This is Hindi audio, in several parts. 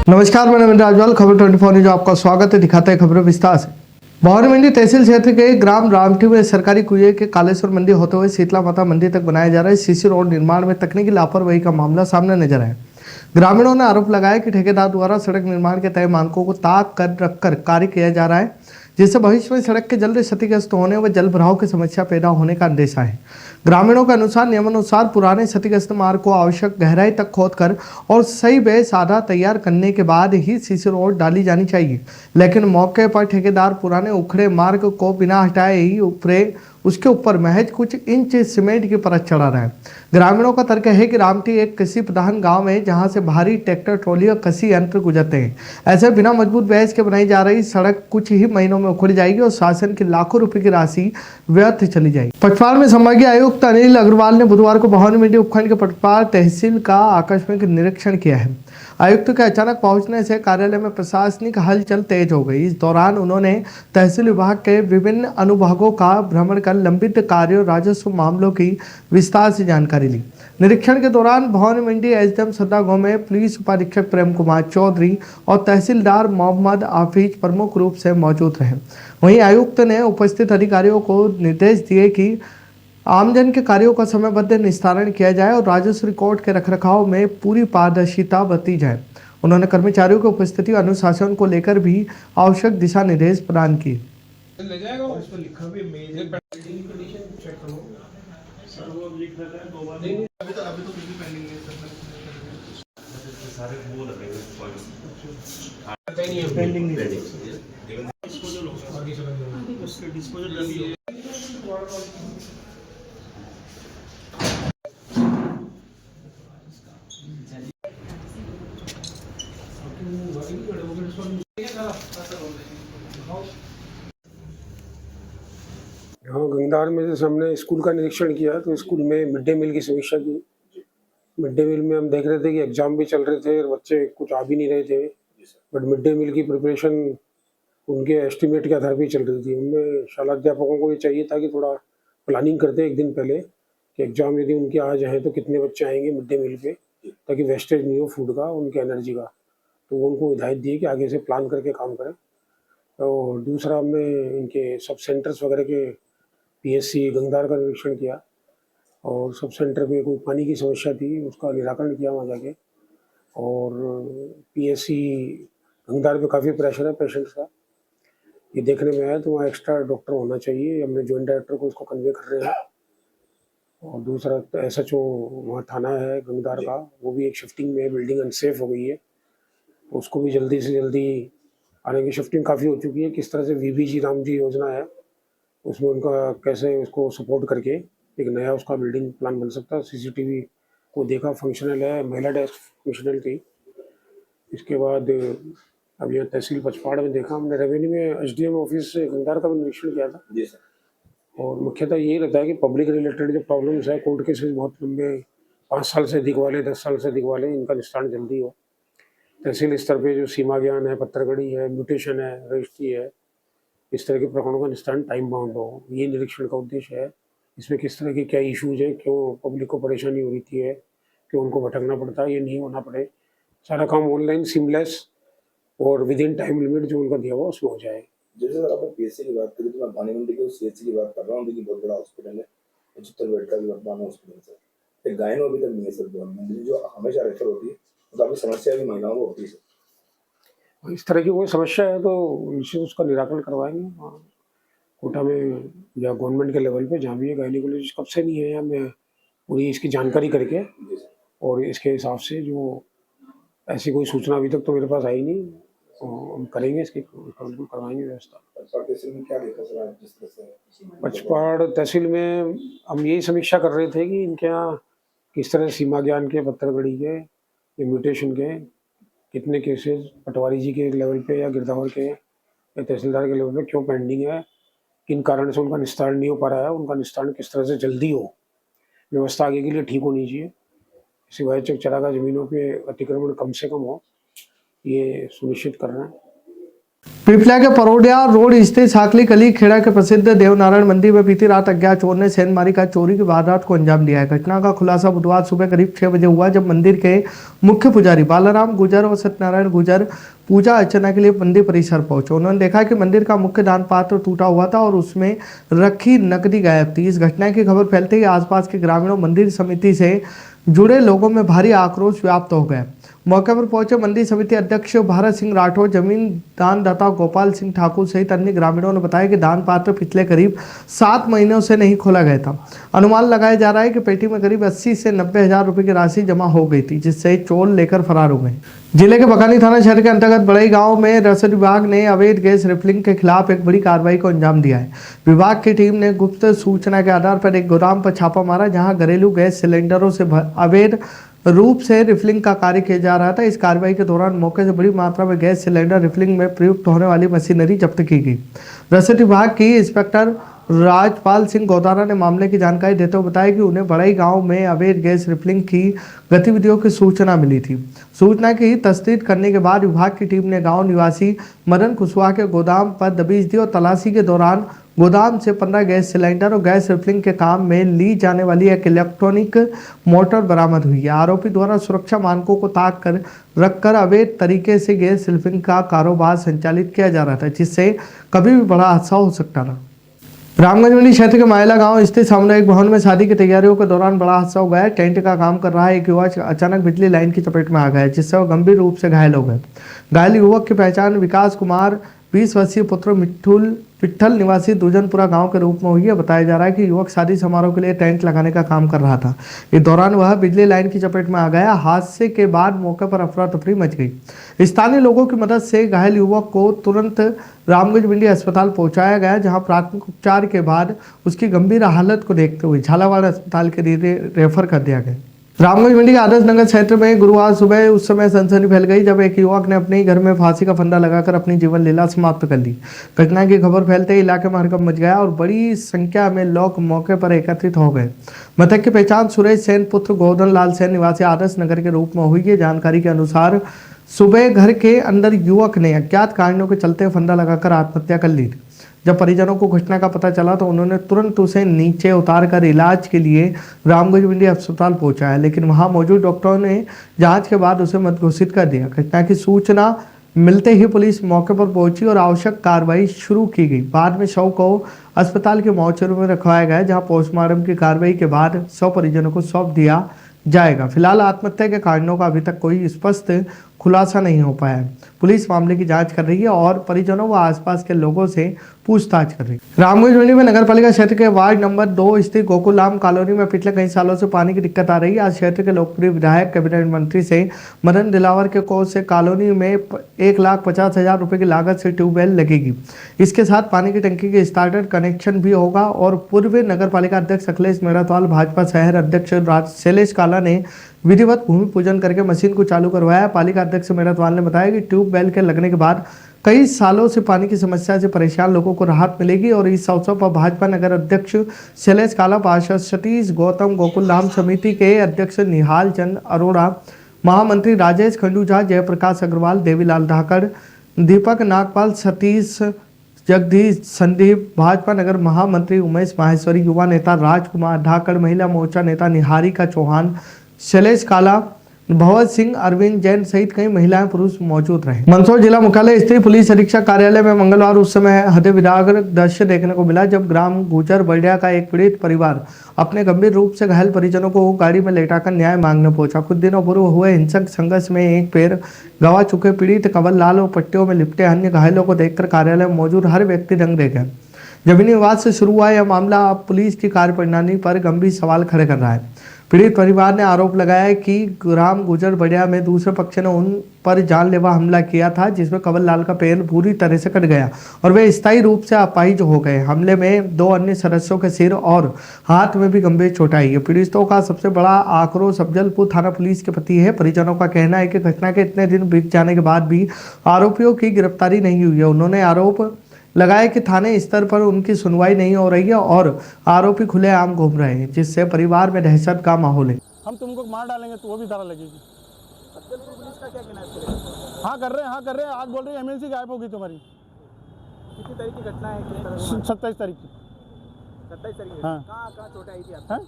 नमस्कार, मैं नवीन राजवाल, खबर 24 न्यूज आपका स्वागत है। दिखाते हैं खबरें विस्तार से। भवानी मंडी तहसील क्षेत्र के ग्राम रामठी में सरकारी कुएं के कालेश्वर मंदिर होते हुए शीतला माता मंदिर तक बनाया जा रहा है सीसी रोड निर्माण में तकनीकी लापरवाही का मामला सामने नजर आया। ग्रामीणों ने आरोप लगाया कि ठेकेदार द्वारा सड़क निर्माण के तय मानकों को ताक कर रखकर कार्य किया जा रहा है, जिससे भविष्य में सड़क के जल्द क्षतिग्रस्त होने व जल भराव की समस्या पैदा होने का अंदेशा है। ग्रामीणों के अनुसार नियमानुसार पुराने क्षतिग्रस्त मार्ग को आवश्यक गहराई तक खोदकर और सही बेस आधा तैयार करने के बाद ही सीसी रोड डाली जानी चाहिए, लेकिन मौके पर ठेकेदार पुराने उखड़े मार्ग को बिना हटाए ही उसके ऊपर महज कुछ इंच सीमेंट की परत चढ़ा रहा है। ग्रामीणों का तर्क है कि रामटी एक कृषि प्रधान गांव है, जहां से भारी ट्रैक्टर, ट्रॉली और कृषि यंत्र गुजरते हैं। ऐसे बिना मजबूत बेस के बनाई जा रही सड़क कुछ ही महीनों में उखड़ जाएगी और शासन की लाखों रुपए की राशि व्यर्थ चली जाएगी। पचपाड़ में संभागीय आयुक्त अनिल अग्रवाल ने बुधवार को भवानी मंडी उपखंड के पचपाड़ तहसील का आकस्मिक निरीक्षण किया है। आयुक्त के अचानक पहुंचने से कार्यालय में प्रशासनिक हलचल तेज हो गई। इस दौरान उन्होंने तहसील विभाग के विभिन्न अनुभागों का भ्रमण कर लंबित कार्यों, राजस्व मामलों की विस्तार से जानकारी ली। निरीक्षण के दौरान भवानी मंडी एसडीएम सदा गांव में पुलिस उपाधीक्षक प्रेम कुमार चौधरी और तहसीलदार मोहम्मद हाफिज प्रमुख रूप से मौजूद रहे। वहीं आयुक्त ने उपस्थित अधिकारियों को निर्देश दिए कि आमजन के कार्यों का समयबद्ध निस्तारण किया जाए और राजस्व रिकॉर्ड के रखरखाव में पूरी पारदर्शिता बरती जाए। उन्होंने कर्मचारियों की उपस्थिति और अनुशासन को लेकर भी आवश्यक दिशा निर्देश प्रदान किए। ले जाएगा उस पर लिखा भी मेजर कंडीशन चेक करो सर, वो लिख देता है 2 बार। नहीं अभी तो कुछ भी पेंडिंग नहीं सर, सारे वो लगेंगे पॉइंट नहीं है, पेंडिंग नहीं है। डिस्पोजल होगा आगे चला, उसके डिस्पोजल अभी है। हाँ, गंगदार में जैसे हमने स्कूल का निरीक्षण किया तो स्कूल में मिड डे मील की समीक्षा की। मिड डे मील में हम देख रहे थे कि एग्जाम भी चल रहे थे और बच्चे कुछ आ भी नहीं रहे थे, बट मिड डे मील की प्रिपरेशन उनके एस्टिमेट के आधार पर चल रही थी। उनमें शालाध्यापकों को ये चाहिए था कि थोड़ा प्लानिंग करते एक दिन पहले कि एग्जाम यदि उनके आ जाए तो कितने बच्चे आएंगे मिड डे मील पे, ताकि वेस्टेज नहीं हो फूड का, उनके एनर्जी का। तो वो उनको हिदायत दी कि आगे से प्लान करके काम करें। और दूसरा हमने इनके सब सेंटर्स वगैरह के पीएससी गंगदार का निरीक्षण किया और सब सेंटर पे कोई पानी की समस्या थी, उसका निराकरण किया वहाँ जाके। और पीएससी गंगदार पे काफ़ी प्रेशर है पेशेंट्स का, ये देखने में आया तो वहाँ एक्स्ट्रा डॉक्टर होना चाहिए। हमने जॉइंट डायरेक्टर को उसको कन्वे कर रहे हैं। और दूसरा एसएचओ वहाँ थाना है गंगदार का, वो भी एक शिफ्टिंग में, बिल्डिंग अनसेफ हो गई है, उसको भी जल्दी से जल्दी आने की शिफ्टिंग काफ़ी हो चुकी है। किस तरह से वीबीजी राम जी योजना है उसमें उनका कैसे उसको सपोर्ट करके एक नया उसका बिल्डिंग प्लान बन सकता है। सीसीटीवी को देखा, फंक्शनल है, महिला डेस्क फंक्शनल थी। इसके बाद अब यह तहसील पचपाड़ में देखा हमने, रेवेन्यू में एसडीएम ऑफिस से गंगदार का भी निरीक्षण किया था। जी सर। और मुख्यतः यही रहता है कि पब्लिक रिलेटेड जो प्रॉब्लम्स है, कोर्ट केसेस बहुत लंबे, 5 साल से अधिक वाले, 10 साल से अधिक वाले, इनका निस्तारण जल्दी हो। तहसील स्तर पर जो सीमा ज्ञान है, पत्थरगड़ी है, म्यूटेशन है, रजिस्ट्री है, इस तरह के प्रकरणों का निस्तारण टाइम बाउंड हो, ये निरीक्षण का उद्देश्य है। इसमें किस तरह के क्या इश्यूज हैं, क्यों पब्लिक को परेशानी हो रही है, क्यों उनको भटकना पड़ता है, ये नहीं होना पड़े, सारा काम ऑनलाइन सिमलेस और विद इन टाइम लिमिट जो उनका दिया हुआ उसमें हो जाए। जैसे सर आपने पीएससी की बात करी तो मैं भवानी मंडी के सीएचसी की बात कर रहा हूँ, देखिए बहुत बड़ा हॉस्पिटल है, 75 बेड का भी वर्तमान हॉस्पिटल सर। एक गायनो अभी तक नहीं है सर भवानी मंडी, जो हमेशा रेफर होती है, तो काफी समस्या भी महिलाओं को होती है सर। इस तरह की कोई समस्या है तो निश्चित उसका निराकरण करवाएंगे कोटा में या गवर्नमेंट के लेवल पे, जहाँ भी है गायनिकोलॉजिस्ट कब से नहीं है, मैं पूरी इसकी जानकारी करके और इसके हिसाब से जो ऐसी कोई सूचना अभी तक तो मेरे पास आई नहीं, तो हम करेंगे इसकी करवाएंगे व्यवस्था। पचपाड़ तहसील में हम यही समीक्षा कर रहे थे कि इनके यहाँ किस तरह सीमा ज्ञान के, पत्थरगड़ी के, म्यूटेशन के कितने केसेस पटवारी जी के लेवल पे या गिरदावर के या तहसीलदार के लेवल पे क्यों पेंडिंग है, किन कारण से उनका निस्तारण नहीं हो पा रहा है, उनका निस्तारण किस तरह से जल्दी हो, व्यवस्था आगे के लिए ठीक होनी चाहिए। सिवाय चक चरागा जमीनों पे अतिक्रमण कम से कम हो, ये सुनिश्चित करना है। पीपला के परोडिया रोड स्थित साकली कली खेड़ा के प्रसिद्ध देवनारायण मंदिर में बीती रात अज्ञात चोर ने सेंधमारी का चोरी की वारदात को अंजाम दिया है। घटना का खुलासा बुधवार सुबह करीब 6 बजे हुआ, जब मंदिर के मुख्य पुजारी बालाराम गुजर और सत्यनारायण गुजर पूजा अर्चना के लिए मंदिर परिसर पहुंचे। उन्होंने देखा कि मंदिर का मुख्य दान पात्र टूटा हुआ था और उसमें रखी नकदी गायब थी। इस घटना की खबर फैलते ही आसपास के ग्रामीणों, मंदिर समिति से जुड़े लोगों में भारी आक्रोश व्याप्त हो गया। मौके पर पहुंचे मंदिर समिति अध्यक्ष भारत सिंह राठौर, जमीन दानदाता गोपाल सिंह ठाकुर सहित अन्य ग्रामीणों ने बताया कि दान पात्र पिछले करीब 7 महीनों से नहीं खोला गया था। अनुमान लगाया जा रहा है कि पेटी में करीब 80 से 90 हजार रुपए की राशि जमा हो गई थी, जिससे चोर लेकर फरार हो गए। जिले के बकानी थाना क्षेत्र के अंतर्गत बड़ई गांव में रसद विभाग ने अवैध गैस रिफिलिंग के खिलाफ एक बड़ी कार्रवाई को अंजाम दिया है। विभाग की टीम ने गुप्त सूचना के आधार पर एक गोदाम पर छापा मारा, जहां घरेलू गैस सिलेंडरों से अवैध रूप से रिफिलिंग का कार्य किया जा रहा था। इस कार्रवाई के दौरान मौके से बड़ी मात्रा में गैस सिलेंडर रिफिलिंग में प्रयुक्त होने वाली मशीनरी जब्त की गई। रसद विभाग की इंस्पेक्टर राजपाल सिंह गौदारा ने मामले की जानकारी देते हुए बताया कि उन्हें बड़ई गांव में अवैध गैस रिफिलिंग की गतिविधियों की सूचना मिली थी। सूचना की तस्दीक करने के बाद विभाग की टीम ने गांव निवासी मदन कुशवाहा के गोदाम पर दबिश दी और तलाशी के दौरान गोदाम से 15 गैस सिलेंडर और गैस रिफिलिंग के काम में ली जाने वाली एक इलेक्ट्रॉनिक मोटर बरामद हुई है। आरोपी द्वारा सुरक्षा मानकों को ताक कर रखकर अवैध तरीके से गैस रिफिलिंग का कारोबार संचालित किया जा रहा था, जिससे कभी भी बड़ा हादसा हो सकता था। रामगंज मंडी क्षेत्र के मायला गांव स्थित सामुदायिक भवन में शादी की तैयारियों के दौरान बड़ा हादसा हो गया। टेंट का काम कर रहा एक युवक अचानक बिजली लाइन की चपेट में आ गया, जिससे वह गंभीर रूप से घायल हो गए। घायल युवक की पहचान विकास कुमार 20 वर्षीय पुत्र पिट्ठल निवासी दुजनपुरा गांव के रूप में हुई है। बताया जा रहा है कि युवक शादी समारोह के लिए टेंट लगाने का काम कर रहा था। इस दौरान वह बिजली लाइन की चपेट में आ गया। हादसे के बाद मौके पर अफरा तफरी मच गई। स्थानीय लोगों की मदद से घायल युवक को तुरंत रामगंज मंडी अस्पताल पहुंचाया गया, जहां प्राथमिक उपचार के बाद उसकी गंभीर हालत को देखते हुए झालावाड़ अस्पताल के लिए रेफर कर दिया गया। रामगंज मंडी के आदर्श नगर क्षेत्र में गुरुवार सुबह उस समय सनसनी फैल गई जब एक युवक ने अपने ही घर में फांसी का फंदा लगाकर अपनी जीवन लीला समाप्त कर ली। घटना की खबर फैलते ही इलाके में हड़कंप मच गया और बड़ी संख्या में लोग मौके पर एकत्रित हो गए। मृतक की पहचान सुरेश सेन पुत्र गोवर्धन लाल सेन निवासी आदर्श नगर के रूप में हुई है। जानकारी के अनुसार सुबह घर के अंदर युवक ने अज्ञात कारणों के चलते फंदा लगाकर आत्महत्या कर ली। जब परिजनों को घटना का पता चला तो उन्होंने तुरंत उसे नीचे उतारकर इलाज के लिए रामगंज मंडी अस्पताल पहुंचाया, लेकिन वहां मौजूद डॉक्टरों ने जांच के बाद उसे मृत घोषित कर दिया। घटना की सूचना मिलते ही पुलिस मौके पर पहुंची और आवश्यक कार्रवाई शुरू की गई। बाद में शव को अस्पताल के मोर्चरी में रखवाया गया, जहाँ पोस्टमार्टम की कार्रवाई के बाद शव परिजनों को सौंप दिया जाएगा। फिलहाल आत्महत्या के कारणों का अभी तक कोई स्पष्ट खुलासा नहीं हो पाया है। पुलिस मामले की जांच कर रही है और परिजनों व आसपास के लोगों से पूछताछ कर रही है। रामगंज मंडी में नगरपालिका क्षेत्र के वार्ड नंबर 2 स्थित गोकुलधाम कॉलोनी में पिछले कई सालों से पानी की दिक्कत आ रही है। आज क्षेत्र के लोकप्रिय विधायक कैबिनेट मंत्री से मदन दिलावर के कोष से कॉलोनी में 1,50,000 रुपए की लागत से ट्यूबवेल लगेगी। इसके साथ पानी की टंकी के स्टार्टर कनेक्शन भी होगा और पूर्व नगरपालिका अध्यक्ष अखिलेश मेहरातवाल, भाजपा शहर अध्यक्ष शैलेश काला ने विधिवत भूमि पूजन करके मशीन को चालू करवाया। पालिका अध्यक्ष मेहरातवाल ने बताया कि ट्यूबवेल के लगने के बाद कई सालों से पानी की समस्या से परेशान लोगों को राहत मिलेगी और इस अवसर पर भाजपा नगर अध्यक्ष शैलेश काला, पार्षद सतीश गौतम, गोकुलधाम समिति के अध्यक्ष निहाल चंद अरोड़ा, महामंत्री राजेश खंडूझा, जयप्रकाश अग्रवाल, देवीलाल धाकड़, दीपक नागपाल, सतीश जगदीश संदीप, भाजपा नगर महामंत्री उमेश माहेश्वरी, युवा नेता राजकुमार धाकड़, महिला मोर्चा नेता निहारिका चौहान, शैलेश काला, भगवत सिंह, अरविंद जैन सहित कई महिलाएं पुरुष मौजूद रहे। मंदसौर जिला मुख्यालय स्थित पुलिस अधीक्षक कार्यालय में मंगलवार उस समय हृदय विदारक दृश्य देखने को मिला जब ग्राम गुजर बड़िया का एक पीड़ित परिवार अपने गंभीर रूप से घायल परिजनों को गाड़ी में लेटाकर न्याय मांगने पहुंचा। कुछ दिनों पूर्व हुए हिंसक संघर्ष में एक पैर गंवा चुके पीड़ित कंवल लाल और पट्टियों में लिपटे अन्य घायलों को देखकर कार्यालय में मौजूद हर व्यक्ति दंग रह गया। जमीनी विवाद से शुरू हुआ यह मामला अब पुलिस की कार्यप्रणाली पर गंभीर सवाल खड़े कर रहा है। पीड़ित परिवार ने आरोप लगाया कि ग्राम गुजर बड़िया में दूसरे पक्ष ने उन पर जानलेवा हमला किया था, जिसमें कंवल लाल का पैर पूरी तरह से कट गया और वे स्थायी रूप से अपाहिज हो गए। हमले में 2 अन्य सदस्यों के सिर और हाथ में भी गंभीर चोट आई है। पीड़ितों का सबसे बड़ा आक्रोश अफजलपुर थाना पुलिस के प्रति है। परिजनों का कहना है कि घटना के इतने दिन बीत जाने के बाद भी आरोपियों की गिरफ्तारी नहीं हुई है। उन्होंने आरोप लगाया कि थाने स्तर पर उनकी सुनवाई नहीं हो रही है और आरोपी खुलेआम घूम रहे हैं, जिससे परिवार में दहशत का माहौल है। हम तुमको मार डालेंगे तो वो भी धारा लगेगी। हाँ कर रहे हैं, आज बोल रही है एमएलसी गायब होगी तुम्हारी। कितनी तारीख की घटना है? किस तरह से? 27 तारीख की। 27 तारीख हाँ। कहाँ चोट आई थी हाँ?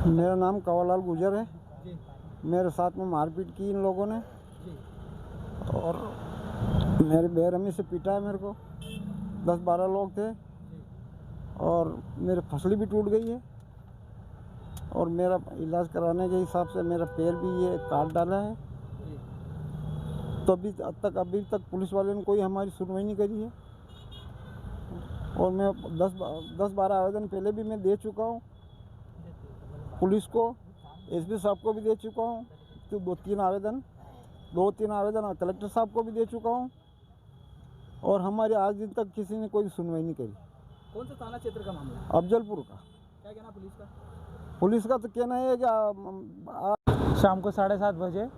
मेरा नाम कंवरलाल गुर्जर है। जी मेरे साथ में मारपीट की इन लोगों ने जी। और मेरे बेरहमी से पीटा है मेरे को। 10-12 लोग थे और मेरी फसली भी टूट गई है और मेरा इलाज कराने के हिसाब से मेरा पैर भी ये काट डाला है। तो अभी तक पुलिस वाले ने कोई हमारी सुनवाई नहीं करी है और मैं 10-12 आवेदन पहले भी मैं दे चुका हूँ पुलिस को, एसपी साहब को भी दे चुका हूँ। तो 2-3 आवेदन कलेक्टर साहब को भी दे चुका हूँ और हमारे आज दिन तक किसी ने कोई सुनवाई नहीं करी। कौन सा थाना क्षेत्र का मामला है? अफजलपुर का। क्या कहना पुलिस का? पुलिस का तो कहना है कि शाम को 7:30 बजे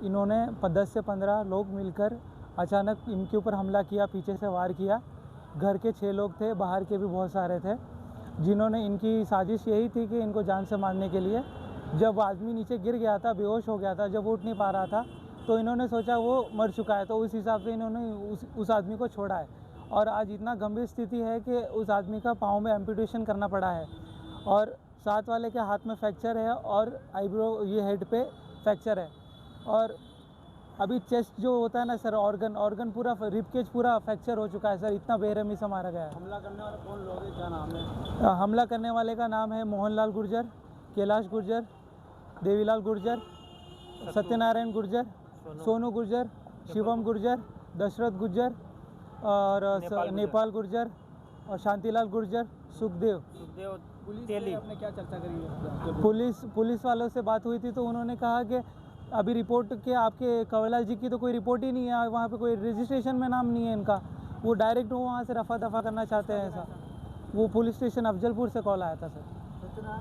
इन्होंने 10 से 15 लोग मिलकर अचानक इनके ऊपर हमला किया, पीछे से वार किया। घर के 6 लोग थे, बाहर के भी बहुत सारे थे, जिन्होंने इनकी साजिश यही थी कि इनको जान से मारने के लिए। जब आदमी नीचे गिर गया था, बेहोश हो गया था, जब वो उठ नहीं पा रहा था तो इन्होंने सोचा वो मर चुका है, तो उस हिसाब से इन्होंने उस आदमी को छोड़ा है। और आज इतना गंभीर स्थिति है कि उस आदमी का पाँव में एम्पुटेशन करना पड़ा है और साथ वाले के हाथ में फ्रैक्चर है और आईब्रो ये हेड पे फ्रैक्चर है। और अभी चेस्ट जो होता है ना सर, ऑर्गन पूरा, रिब केज पूरा फ्रैक्चर हो चुका है सर। इतना बेरहमी से मारा गया है। हमला करने वाले कौन लोग हैं, क्या नाम है? हमला करने वाले का नाम है मोहनलाल गुर्जर, कैलाश गुर्जर, देवीलाल गुर्जर, सत्यनारायण गुर्जर, सोनू गुर्जर, शिवम गुर्जर, दशरथ गुर्जर और नेपाल गुर्जर और शांतिलाल गुर्जर, सुखदेव। पुलिस से आपने क्या चर्चा करी है? पुलिस वालों से बात हुई थी तो उन्होंने कहा कि अभी रिपोर्ट के आपके कंवरलाल जी की तो कोई रिपोर्ट ही नहीं है, वहाँ पे कोई रजिस्ट्रेशन में नाम नहीं है इनका। वो डायरेक्ट वो वहाँ से रफा दफा करना चाहते हैं ऐसा। वो पुलिस स्टेशन अफजलपुर से कॉल आया था सर,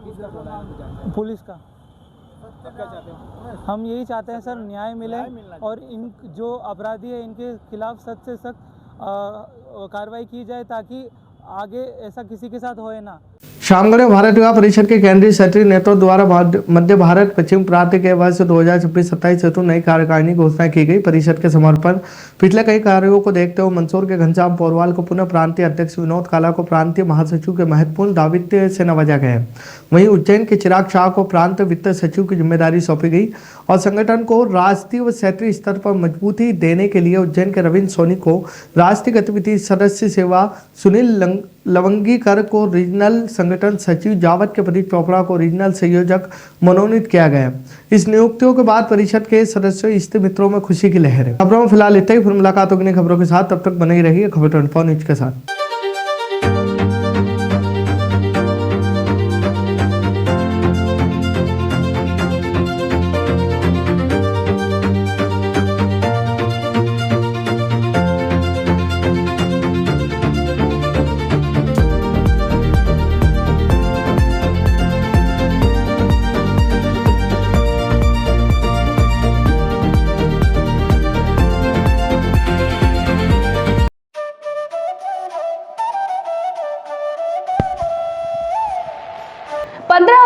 किसका बोला है? पुलिस का। अब क्या चाहते हो? हम यही चाहते हैं सर, न्याय मिले और इन जो अपराधी है इनके खिलाफ सख्त से सख्त कार्रवाई की जाए ताकि आगे ऐसा किसी के साथ होए ना। शामगढ़ भारत युवा परिषद के केंद्रीय क्षेत्रीय नेताओं द्वारा मध्य भारत पश्चिम प्रांत के वर्ष 2026-27 हेतु नई कार्यकारिणी घोषणा की गई। परिषद के समर्पण पिछले कई कार्यों को देखते हुए मंदसौर के घनश्याम पोरवाल को पुनः प्रांतीय अध्यक्ष, विनोद काला को प्रांतीय महासचिव के महत्वपूर्ण दायित्व से नवाजा गया है। वहीं उज्जैन के चिराग शाह को प्रांत वित्त सचिव की जिम्मेदारी सौंपी गई और संगठन को राष्ट्रीय व क्षेत्रीय स्तर पर मजबूती देने के लिए उज्जैन के रविंद्र सोनी को राष्ट्रीय गतिविधि सदस्य सेवा, सुनील लवंगीकर को रीजनल संगठन सचिव, जावत के प्रदीप चोपड़ा को रीजनल संयोजक मनोनीत किया गया। इस नियुक्तियों के बाद परिषद के सदस्यों, इष्ट मित्रों में खुशी की लहर है। खबरों में फिलहाल इतना ही, फिर मुलाकात होगी नई खबरों के साथ। तब तक बने ही रहिए खबर 24 न्यूज के साथ।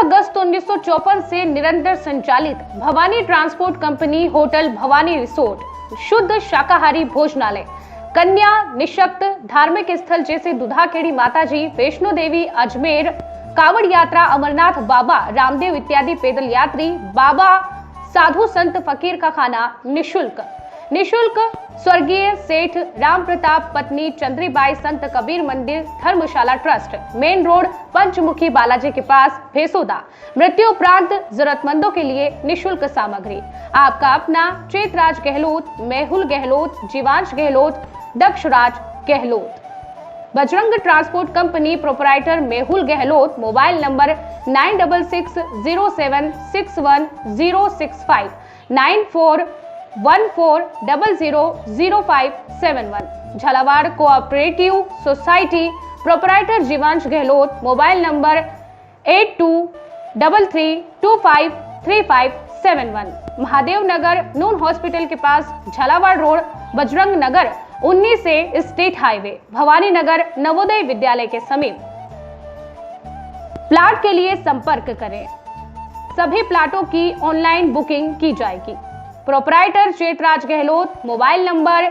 अगस्त 1954 से निरंतर संचालित Bhavani transport company hotel Bhavani resort, शुद्ध शाकाहारी भोजनालय, कन्या निशक्त धार्मिक स्थल जैसे दुधाखेड़ी माताजी, वैष्णो देवी, अजमेर, कांवड़ यात्रा, अमरनाथ बाबा, रामदेव इत्यादि पैदल यात्री, बाबा, साधु संत फकीर का खाना निशुल्क स्वर्गीय सेठ राम प्रताप पत्नी चंद्रीबाई संत कबीर मंदिर धर्मशाला ट्रस्ट, मेन रोड, पंचमुखी बालाजी के पास, भेसोदा। मृत्यु उपरांत जरूरतमंदों के लिए निशुल्क सामग्री। आपका अपना Chetraj Gehlot, Mehul Gehlot, Jivansh Gehlot, Dakshraj Gehlot. Bajrang transport company proprietor Mehul Gehlot, mobile number 9660761065, 9414000571। Jhalawar cooperative society proprietor Jivansh Gehlot, mobile number 8233253571। Mahadev Nagar नून हॉस्पिटल के पास, झालावाड़ रोड, बजरंग नगर 19 से स्टेट हाईवे, भवानी नगर नवोदय विद्यालय के समीप। प्लाट के लिए संपर्क करें। सभी प्लाटों की ऑनलाइन बुकिंग की जाएगी। Proprietor Chetraj Gehlot, mobile number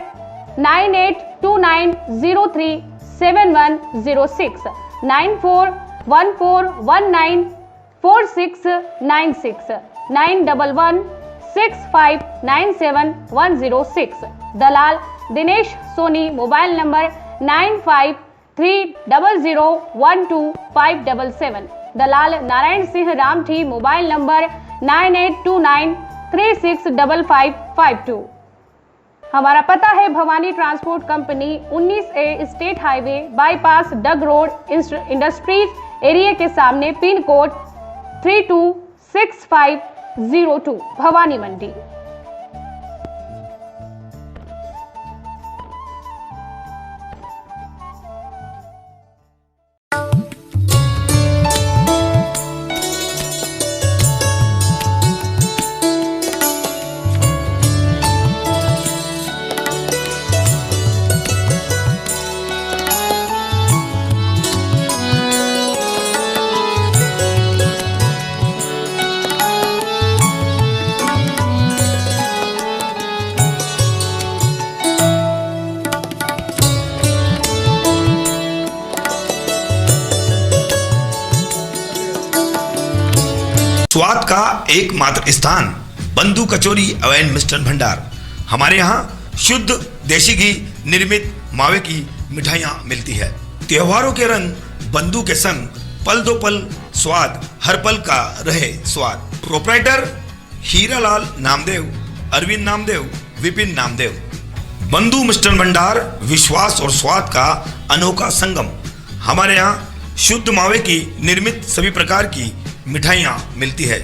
98 9829037106, 9414194696, 9116597106। दलाल दिनेश सोनी, मोबाइल नंबर 9530012577। दलाल नारायण सिंह रामठी, मोबाइल नंबर 9829365552। हमारा पता है Bhawani transport company, 19A state highway bypass Dag road, industries area के सामने, पिन कोड 326502, भवानी मंडी। स्वाद का एकमात्र स्थान बंधु कचौरी एवं मिष्ठान भंडार। हमारे यहाँ शुद्ध देसी घी निर्मित मावे की मिठाइयाँ मिलती है। त्योहारों के रंग बंधु के संग, पल दो पल स्वाद, हर पल का रहे स्वाद। प्रोप्राइटर हीरालाल नामदेव, अरविंद नामदेव, विपिन नामदेव। बंधु मिष्ठान भंडार विश्वास और स्वाद का अनोखा संगम। हमारे यहाँ शुद्ध मावे की निर्मित सभी प्रकार की मिठाइयाँ मिलती है।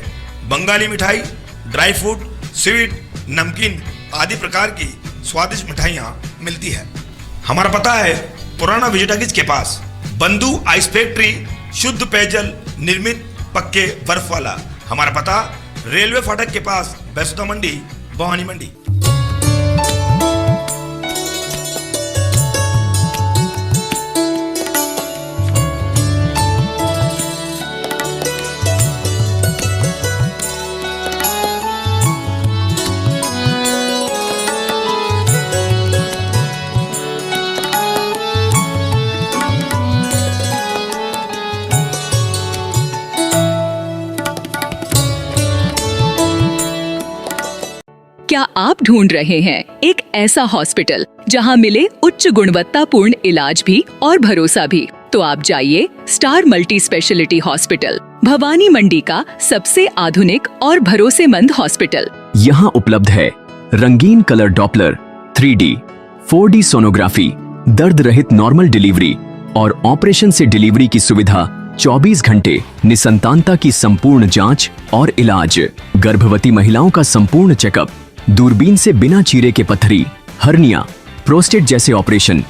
बंगाली मिठाई, ड्राई फ्रूट, स्वीट, नमकीन आदि प्रकार की स्वादिष्ट मिठाइयाँ मिलती है। हमारा पता है पुराना विजयटागिज के पास, बंधु आइस फैक्ट्री, शुद्ध पेयजल निर्मित पक्के बर्फ वाला। हमारा पता रेलवे फाटक के पास, बैसुदा मंडी, भवानी मंडी। क्या आप ढूंढ रहे हैं एक ऐसा हॉस्पिटल जहां मिले उच्च गुणवत्तापूर्ण इलाज भी और भरोसा भी? तो आप जाइए star multi speciality hospital, Bhawani Mandi का सबसे आधुनिक और भरोसेमंद हॉस्पिटल। यहाँ उपलब्ध है रंगीन colour Doppler, 3D, 4D sonography, दर्द रहित नॉर्मल डिलीवरी और ऑपरेशन से डिलीवरी की सुविधा, 24 घंटे निसंतानता की संपूर्ण जांच और इलाज, गर्भवती महिलाओं का संपूर्ण चेकअप, दूरबीन से बिना चीरे के पथरी, हर्निया, प्रोस्टेट जैसे ऑपरेशन,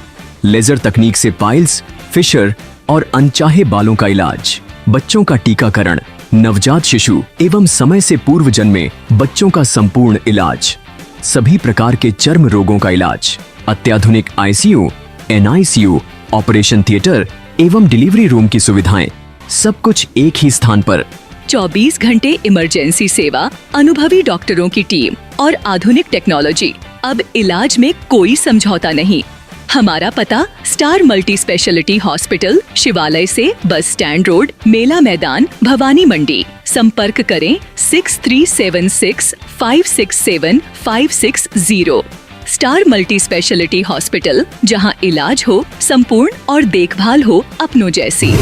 लेजर तकनीक से पाइल्स, फिशर और अनचाहे बालों का इलाज, बच्चों का टीकाकरण, नवजात शिशु एवं समय से पूर्व जन्मे बच्चों का संपूर्ण इलाज, सभी प्रकार के चर्म रोगों का इलाज, अत्याधुनिक ICU, NICU, ऑपरेशन थिएटर एवं डिलीवरी रूम की सुविधाएं, सब कुछ एक ही स्थान पर। 24 घंटे इमरजेंसी सेवा, अनुभवी डॉक्टरों की टीम और आधुनिक टेक्नोलॉजी। अब इलाज में कोई समझौता नहीं। हमारा पता स्टार मल्टी स्पेशलिटी हॉस्पिटल, शिवालय से बस स्टैंड रोड, मेला मैदान, भवानी मंडी। संपर्क करें 6376567560। स्टार मल्टी स्पेशलिटी हॉस्पिटल, जहां इलाज हो संपूर्ण और देखभाल हो अपनों जैसी।